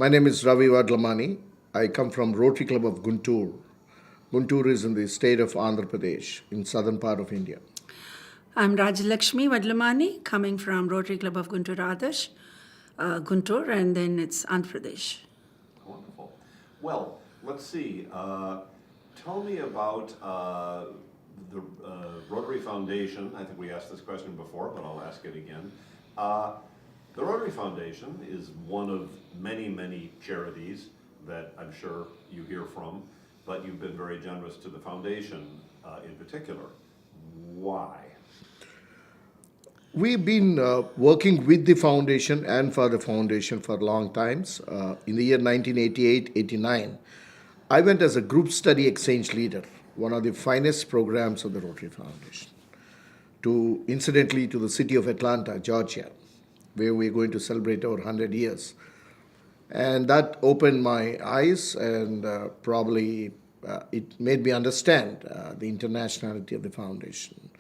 My name is Ravi Vadlamani. I come from Rotary Club of Guntur. Guntur is in the state of Andhra Pradesh, in southern part of India. I'm Raji Vadlamani, coming from Rotary Club of Guntur Adarsh, Guntur, and then it's Andhra Pradesh. Wonderful. Well, let's see. Tell me about the Rotary Foundation. I think we asked this question before, but I'll ask it again. The Rotary Foundation is one of many, many charities that I'm sure you hear from, but you've been very generous to the foundation in particular. Why? We've been working with the foundation and for the foundation for long times. In the year 1988-89, I went as a group study exchange leader, one of the finest programs of the Rotary Foundation, incidentally to the city of Atlanta, Georgia, where we're going to celebrate our 100 years. And that opened my eyes and probably it made me understand the internationality of the foundation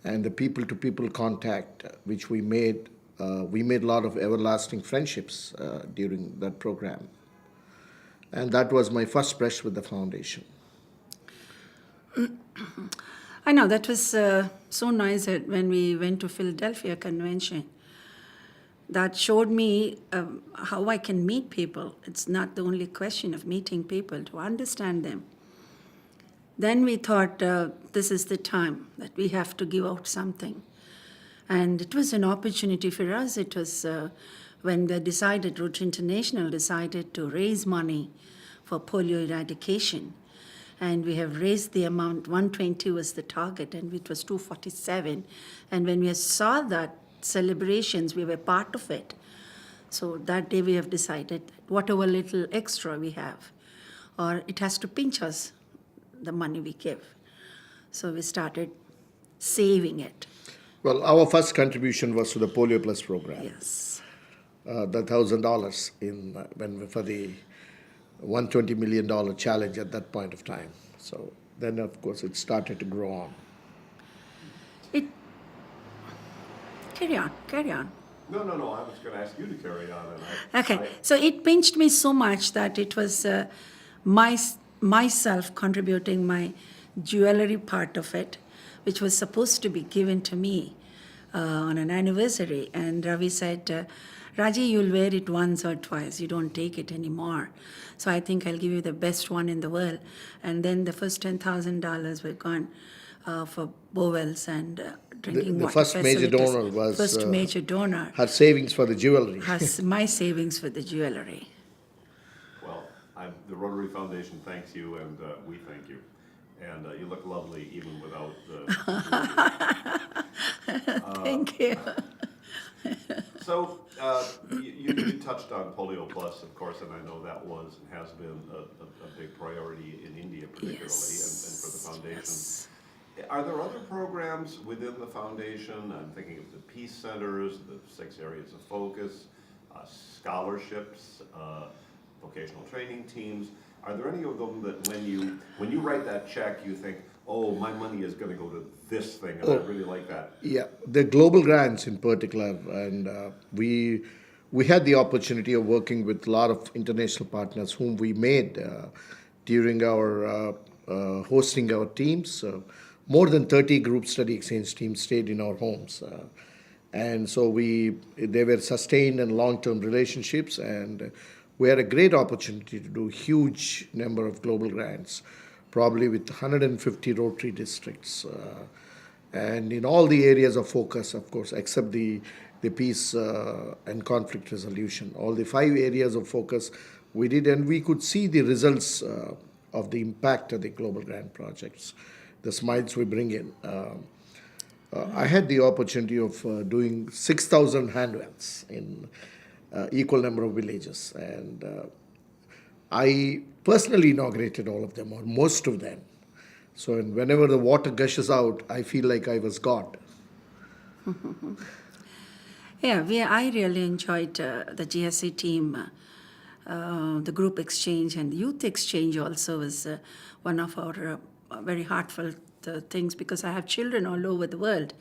and the people-to-people contact which we made. We made a lot of everlasting friendships during that program. And that was my first brush with the foundation. I know, that was so nice when we went to Philadelphia convention. That showed me how I can meet people. It's not the only question of meeting people, to understand them. Then we thought this is the time that we have to give out something. And it was an opportunity for us. It was when Rotary International decided to raise money for polio eradication. And we have raised the amount, 120 was the target, and it was 247. And when we saw that celebrations, we were part of it. So that day we have decided that whatever little extra we have, or it has to pinch us, the money we give. So we started saving it. Well, our first contribution was to the Polio Plus program. Yes. The $1,000 for the $120 million challenge at that point of time. So then, of course, it started to grow on. Carry on. No, I was going to ask you to carry on. Okay, so it pinched me so much that it was myself contributing my jewelry part of it, which was supposed to be given to me on an anniversary. And Ravi said, Raji, you'll wear it once or twice. You don't take it anymore. So I think I'll give you the best one in the world. And then the first $10,000 were gone for bowels and drinking water. The first major donor was first major donor. Her savings for the jewelry. My savings for the jewelry. Well, the Rotary Foundation thanks you, and we thank you. And you look lovely even without the Thank you. So you touched on Polio Plus, of course, and I know that was and has been a big priority in India particularly, and for the foundation. Yes. Are there other programs within the foundation? I'm thinking of the peace centers, the 6 areas of focus, scholarships, vocational training teams. Are there any of them that when you write that check, you think, oh, my money is going to go to this thing, and I really like that? Yeah, the global grants in particular, and we had the opportunity of working with a lot of international partners whom we made during our hosting our teams. More than 30 group study exchange teams stayed in our homes. And so they were sustained and long-term relationships, and we had a great opportunity to do huge number of global grants, probably with 150 Rotary districts. And in all the areas of focus, of course, except the peace and conflict resolution. All the 5 areas of focus we did, and we could see the results of the impact of the global grant projects, the smiles we bring in. I had the opportunity of doing 6,000 handwells in equal number of villages, and I personally inaugurated all of them, or most of them. So whenever the water gushes out, I feel like I was God. Yeah, I really enjoyed the GSC team. The group exchange and youth exchange also was one of our very heartfelt things, because I have children all over the world.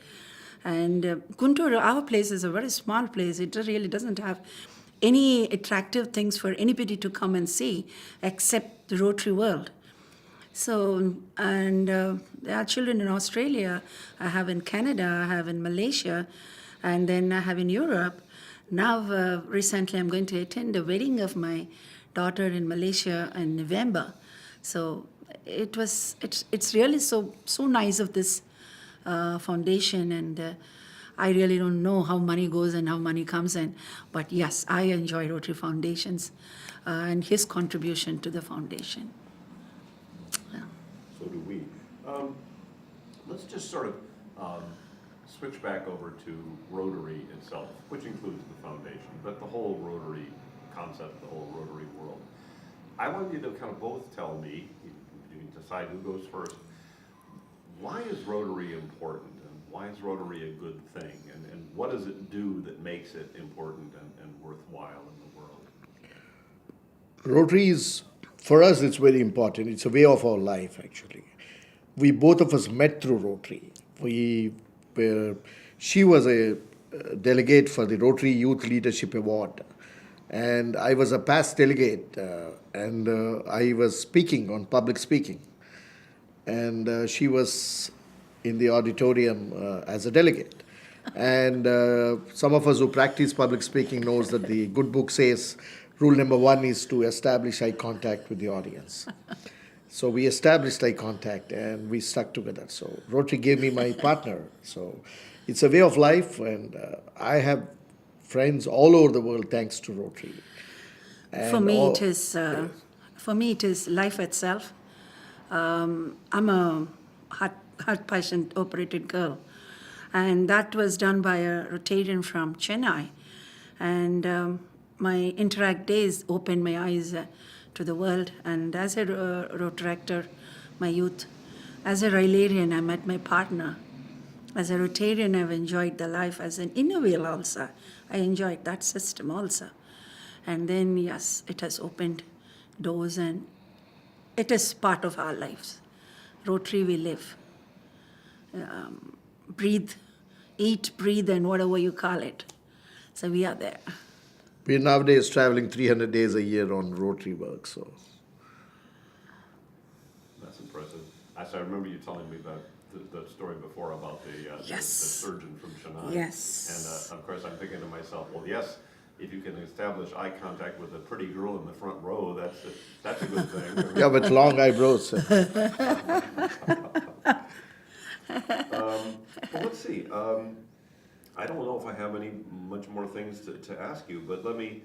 And Guntur, our place is a very small place. It really doesn't have any attractive things for anybody to come and see except the Rotary world. So, and there are children in Australia, I have in Canada, I have in Malaysia, and then I have in Europe. Now, recently, I'm going to attend the wedding of my daughter in Malaysia in November. So, it's really so nice of this foundation, and I really don't know how money goes and how money comes in, but yes, I enjoy Rotary Foundations and his contribution to the foundation. So do we. Let's just sort of switch back over to Rotary itself, which includes the foundation, but the whole Rotary concept, the whole Rotary world. I want you to kind of both tell me, you can decide who goes first, why is Rotary important, and why is Rotary a good thing, and what does it do that makes it important and worthwhile in the world? Rotary is, for us, it's very important. It's a way of our life, actually. We both of us met through Rotary. She was a delegate for the Rotary Youth Leadership Award, and I was a past delegate, and I was speaking on public speaking, and she was in the auditorium as a delegate. And some of us who practice public speaking knows that the good book says rule number 1 is to establish eye contact with the audience. So we established eye contact and we stuck together. So Rotary gave me my partner. So it's a way of life, and I have friends all over the world thanks to Rotary. And For me, it is life itself. I'm a heart patient operated girl, and that was done by a Rotarian from Chennai. And my Interact days opened my eyes to the world. And as a Rotaractor, my youth, as a Railarian, I met my partner. As a Rotarian, I've enjoyed the life. As an innovator also, I enjoyed that system also. And then, yes, it has opened doors, and it is part of our lives. Rotary, we live. Breathe, eat, breathe, and whatever you call it. So we are there. We're nowadays traveling 300 days a year on Rotary work. So That's impressive. I remember you telling me about the story before about the Yes. surgeon from Chennai. Yes. And of course, I'm thinking to myself, well, yes, if you can establish eye contact with a pretty girl in the front row, that's a good thing. yeah, with long eyebrows. Well, let's see. I don't know if I have much more things to ask you, but let me,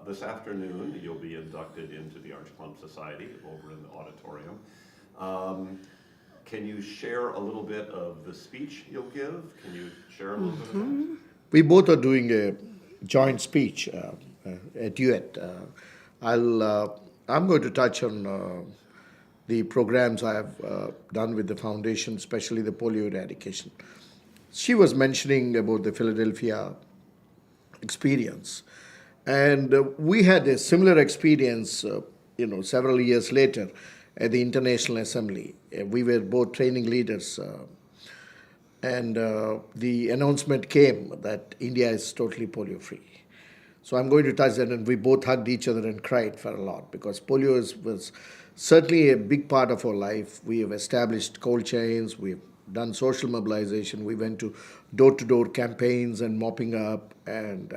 this afternoon, you'll be inducted into the Arch Clump Society over in the auditorium. Can you share a little bit of the speech you'll give? Can you share a little bit of that? We both are doing a joint speech, a duet. I'm going to touch on the programs I have done with the foundation, especially the polio eradication. She was mentioning about the Philadelphia experience, and we had a similar experience, several years later at the International Assembly. We were both training leaders, and the announcement came that India is totally polio-free. So I'm going to touch that, and we both hugged each other and cried for a lot, because polio was certainly a big part of our life. We have established cold chains, we've done social mobilization, we went to door-to-door campaigns and mopping up, and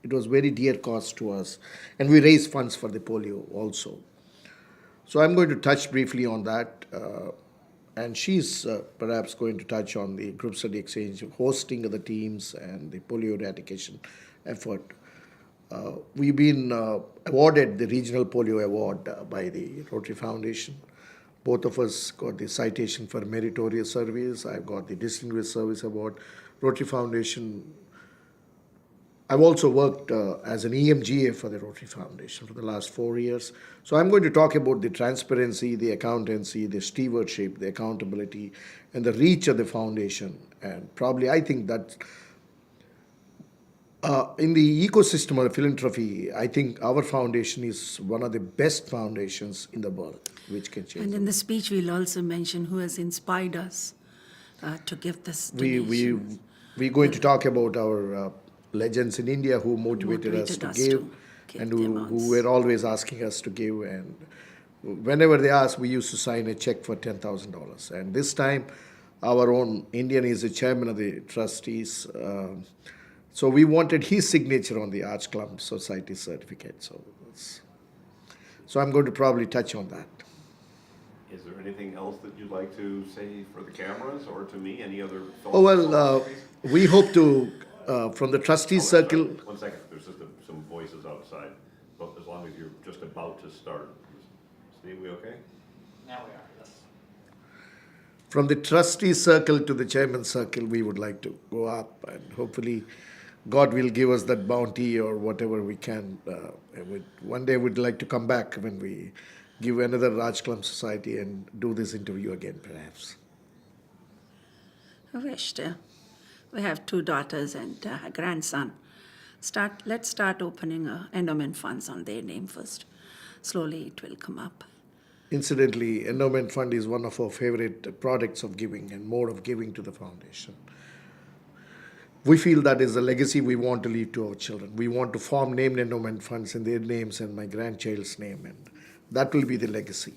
it was very dear cause to us. And we raised funds for the polio also. So I'm going to touch briefly on that, and she's perhaps going to touch on the group study exchange, hosting of the teams, and the polio eradication effort. We've been awarded the Regional Polio Award by the Rotary Foundation. Both of us got the citation for meritorious service. I've got the Distinguished Service Award. Rotary Foundation. I've also worked as an EMGA for the Rotary Foundation for the last 4 years. So I'm going to talk about the transparency, the accountancy, the stewardship, the accountability, and the reach of the foundation. And probably I think that in the ecosystem of philanthropy, I think our foundation is one of the best foundations in the world, which can change. And in the speech, we'll also mention who has inspired us to give this donation. We're going to talk about our legends in India who motivated us to give and the who amounts. were always asking us to give. And whenever they asked, we used to sign a check for $10,000. And this time, our own Indian is the chairman of the trustees. So we wanted his signature on the Arch Clump Society certificate. So I'm going to probably touch on that. Is there anything else that you'd like to say for the cameras or to me? Any other thoughts? Oh, well, we hope to, from the trustees Oh, sorry. circle, 1 second, there's just some voices outside, but as long as you're just about to start. Steve, we okay? Now we are, yes. from the trustees circle to the chairman circle, we would like to go up, and hopefully God will give us that bounty or whatever we can. One day we'd like to come back when we give another Raj Clump Society and do this interview again, perhaps. I wished. We have 2 daughters and a grandson. Let's start opening endowment funds on their name first. Slowly it will come up. Incidentally, endowment fund is one of our favorite products of giving and mode of giving to the foundation. We feel that is a legacy we want to leave to our children. We want to form named endowment funds in their names and my grandchild's name, and that will be the legacy.